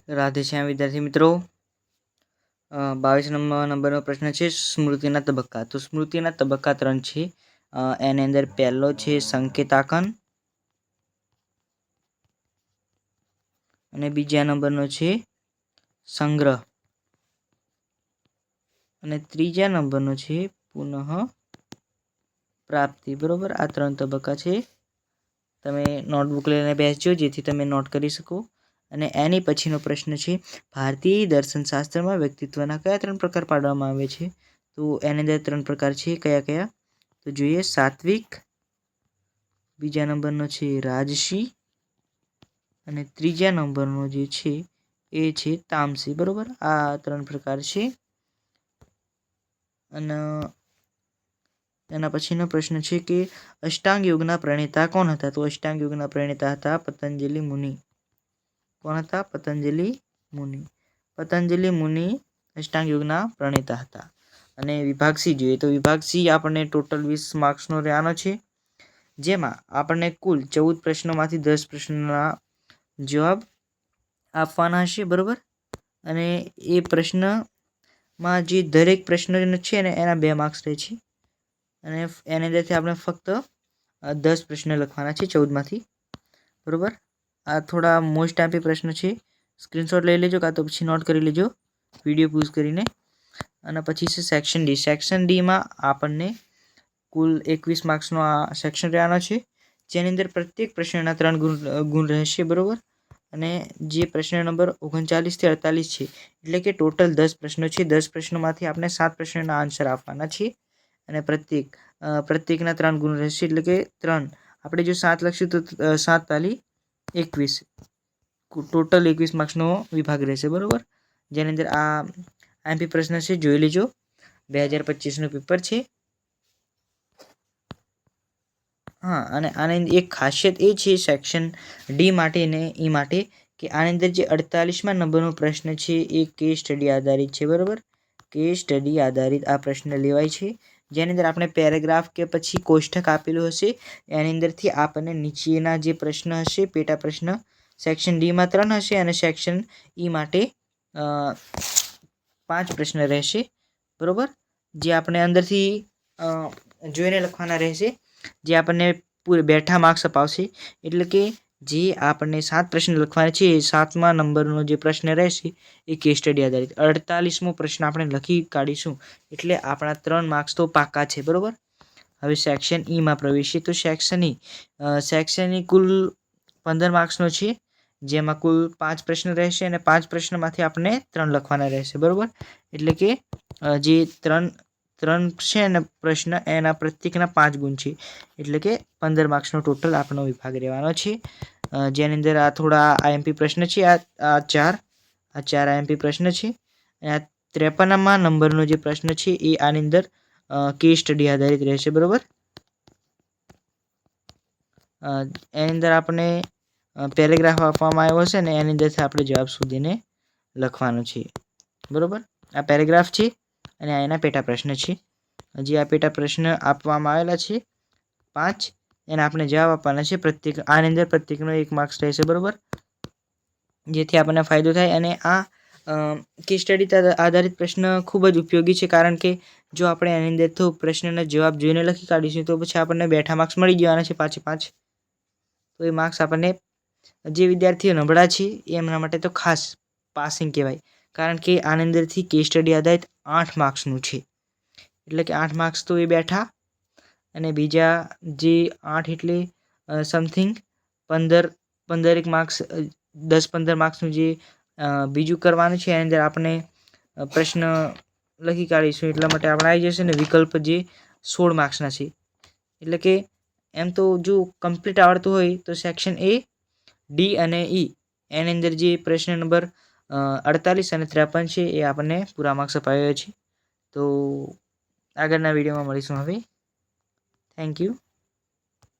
રાધેશ્યામ વિદ્યાર્થી મિત્રો 22 નંબરનો પ્રશ્ન છે સ્મૃતિના તબક્કા. તો સ્મૃતિના તબક્કા 3 છે. એની અંદર પહેલો છે સંકેતાંકન અને બીજા નંબરનો છે સંગ્રહ અને ત્રીજા નંબરનો છે પુનઃ પ્રાપ્તિ. બરોબર, આ 3 તબક્કા છે. તમે નોટબુક લઈને બેસજો જેથી તમે નોટ કરી શકો. અને એની પછીનો પ્રશ્ન છે ભારતીય દર્શનશાસ્ત્રમાં વ્યક્તિત્વના કયા 3 પ્રકાર પાડવામાં આવે છે? તો એની અંદર 3 પ્રકાર છે. કયા કયા? તો જોઈએ, સાત્વિક, બીજા નંબરનો છે રાજસી અને ત્રીજા નંબરનો જે છે એ છે તામસી. બરોબર, આ 3 પ્રકાર છે. અને એના પછીનો પ્રશ્ન છે કે અષ્ટાંગ યોગના પ્રણેતા કોણ હતા? તો અષ્ટાંગ યોગના પ્રણેતા હતા પતંજલિ મુનિ. કોણ હતા? પતંજલિ મુનિ. પતંજલિ મુનિ અષ્ટાંગ યોગના પ્રણેતા હતા. અને વિભાગ સી જોઈએ તો વિભાગ સી આપણને ટોટલ 20 માર્ક્સનો રહેવાનો છે, જેમાં આપણને કુલ 14 પ્રશ્નોમાંથી 10 પ્રશ્નોના જવાબ આપવાના હશે. બરોબર, અને એ પ્રશ્નમાં જે દરેક પ્રશ્ન છે ને એના 2 માર્ક્સ રહે છે. અને એની અંદરથી આપણે ફક્ત 10 પ્રશ્ન લખવાના છે 14માંથી. બરોબર, આ થોડા મોસ્ટ આઈમ્પી પ્રશ્ન છે. સ્ક્રીનશોટ લઈ લેજો કાં તો પછી નોટ કરી લેજો વિડીયો પૂઝ કરીને. અને પછી છે સેક્શન ડી. સેક્શન ડીમાં આપણને કુલ 21 માર્ક્સનો આ સેક્શન રહેવાનો છે, જેની અંદર પ્રત્યેક પ્રશ્નના 3 ગુણ રહેશે. બરોબર, અને જે પ્રશ્ન નંબર 39 થી 48 છે એટલે કે ટોટલ 10 પ્રશ્નો છે. 10 પ્રશ્નોમાંથી આપણે 7 પ્રશ્નોના આન્સર આપવાના છે અને પ્રત્યેકના 3 ગુણ રહેશે. એટલે કે 3 આપણે જો 7 લખશું તો 7 તાલી 21, ટોટલ 21 માર્ક્સનો વિભાગ રહેશે. બરોબર, જેની અંદર આ આઈએમપી પ્રશ્ન છે, જોઈ લેજો. 2025નું પેપર છે. હા, અને આની એક ખાસિયત એ છે સેક્શન ડી માટે અને ઈ માટે કે આની અંદર જે 48મા નંબરનો પ્રશ્ન છે એ કેસ સ્ટડી આધારિત છે. બરોબર, કેસ સ્ટડી આધારિત આ પ્રશ્ન લેવાય છે, જેની અંદર આપણે પેરેગ્રાફ કે પછી કોષ્ટક આપેલું હશે. એની અંદરથી આપણને નીચેના જે પ્રશ્ન હશે પેટા પ્રશ્ન સેક્શન ડીમાં 3 હશે અને સેક્શન ઈ માટે 5 પ્રશ્ન રહેશે. બરોબર, જે આપણે અંદરથી જોઈને લખવાના રહેશે, જે આપણને બેઠા માર્ક્સ અપાવશે. એટલે કે જે આપણને 7 પ્રશ્ન લખવાના છે, 7મા નંબરનો જે પ્રશ્ન રહેશે એ કેસ સ્ટડી આધારિત. 48મો પ્રશ્ન આપણે લખી કાઢીશું એટલે આપણા 3 માર્ક્સ તો પાકા છે. બરોબર, હવે સેક્શન ઈમાં પ્રવેશીએ તો સેક્શન ઈ કુલ 15 માર્ક્સનો છે, જેમાં કુલ 5 પ્રશ્ન રહેશે અને 5 પ્રશ્નમાંથી આપણે 3 લખવાના રહેશે. બરોબર, એટલે કે જે 3 છે ને પ્રશ્ન એના પ્રત્યેકના 5 ગુણ છે, એટલે કે 15 માર્ક્સનો ટોટલ આપણો વિભાગ રહેવાનો છે. જેની અંદર આ થોડા આઈએમપી પ્રશ્ન છે. આ ચાર આઈએમપી પ્રશ્ન છે. અને આ 53મા નંબરનો જે પ્રશ્ન છે એ આની અંદર કેસ સ્ટડી આધારિત રહેશે. બરોબર, એની અંદર આપણે પેરેગ્રાફ આપવામાં આવ્યો હશે ને એની અંદરથી આપણે જવાબ શોધીને લખવાનો છે. બરોબર, આ પેરેગ્રાફ છે અને આ એના પેટા પ્રશ્ન છે. જે આ પેટા પ્રશ્ન આપવામાં આવેલા છે 5, એને આપણે જવાબ આપવાના છે. આની અંદર પ્રત્યેકનો 1 માર્ક્સ રહેશે. બરોબર, જેથી આપણને ફાયદો થાય. અને આ કેસ સ્ટડી આધારિત પ્રશ્ન ખૂબ જ ઉપયોગી છે, કારણ કે જો આપણે એની અંદર તો પ્રશ્નના જવાબ જોઈને લખી કાઢીશું તો પછી આપણને બેઠા માર્ક્સ મળી જવાના છે 5 તો એ માર્ક્સ આપણને જે વિદ્યાર્થીઓ નબળા છે એમના માટે તો ખાસ પાસિંગ કહેવાય, કારણ કે આની અંદરથી કેસ સ્ટડી આધારિત 8 માર્ક્સનું છે. એટલે કે 8 માર્ક્સ તો એ બેઠા અને બીજા જે 8 એટલે સમથિંગ 15 માર્ક્સ 10-15 માર્ક્સનું જે બીજું કરવાનું છે. એની અંદર આપણે પ્રશ્ન લખી કાઢીશું એટલા માટે આપણે આવી જશે ને વિકલ્પ જે 16 માર્ક્સના છે. એટલે કે એમ તો જો કમ્પ્લીટ આવડતું હોય તો સેક્શન એ, ડી અને ઈ એની અંદર જે પ્રશ્ન નંબર 48 અને 53 છે એ આપણને પૂરા માર્ક્સ અપાવ્યા છે. તો આગળના વિડીયોમાં મળીશું હવે. Thank you.